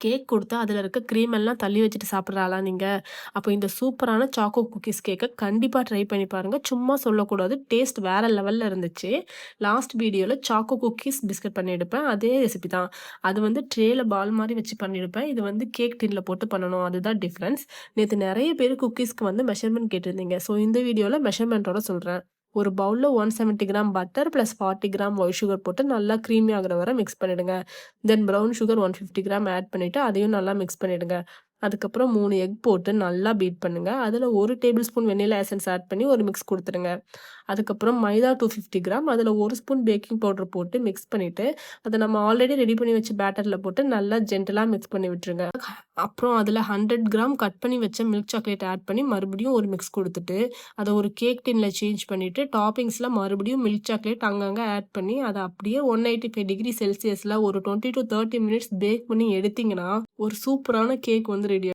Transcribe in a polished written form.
Cake குடுத்தா அதில இருக்க க்ரீம் எல்லாம் தள்ளி வச்சுட்டு சாப்பிடுற ஆளா நீங்க? அப்போ இந்த சூப்பரான சாக்கோ குக்கீஸ் கேக்க கண்டிப்பா ட்ரை பண்ணி பாருங்க. சும்மா சொல்லக்கூடாது. டேஸ்ட் வேற லெவல்ல இருந்துச்சு. லாஸ்ட் வீடியோல சாக்கோ குக்கீஸ் பிஸ்கட் பண்ணியிருப்பேன். அதே ரெசிபி தான். அது வந்து ட்ரேல பால் மாரி வச்சு பண்ணியிருப்பேன். இது வந்து கேக் டின்ல போட்டு பண்ணணும். அதுதான் டிஃபரன்ஸ். நேத்து நெறைய பேரு குக்கீஸ்க்கு வந்து மெஷர்மென்ட் கேட்டிருந்தீங்க. ஸோ இந்த வீடியோல மெஷர்மென்ட்டோட சொல்றேன். ஒரு பவுல்ல 170 gram butter plus 40 gram white sugar போட்டு நல்லா கிரீமி ஆகுற வர மிக்ஸ் பண்ணிடுங்க. தென் ப்ரவுன் சுகர் 150 கிராம் ஆட் பண்ணிட்டு அதையும் நல்லா மிக்ஸ் பண்ணிடுங்க. அதுக்கப்புறம் 3 எக் போட்டு நல்லா பீட் பண்ணுங்க. அதில 1 tablespoon vanilla essence add பண்ணி ஒரு மிக்ஸ் குடுத்துருங்க. அதுக்கப்புறம் மைதா 250 கிராம் அதில 1 ஸ்பூன் பேக்கிங் பவுடர் போட்டு மிக்ஸ் பண்ணிட்டு, அத நம்ம ஆல்ரெடி ரெடி பண்ணி வச்ச பேட்டர்ல போட்டு நல்லா ஜென்டிலா மிக்ஸ் பண்ணி விட்டுருங்க. அப்புறம் அதில 100 கிராம் கட் பண்ணி வச்ச மில்க் சாக்லேட் ஆட் பண்ணி மறுபடியும் ஒரு மிக்ஸ் குடுத்துட்டு, அத ஒரு கேக் டின்ல சேஞ்ச் பண்ணிட்டு, டாப்பிங்ஸ்ல மறுபடியும் மில்க் சாக்லேட் அங்கங்க ஆட் பண்ணி, அத அப்படியே 185 டிகிரி செல்சியஸ்ல ஒரு 20 டூ 30 மினிட்ஸ் பேக் பண்ணி எடுத்தீங்கன்னா, ஒரு சூப்பரான கேக் வந்து ரெடி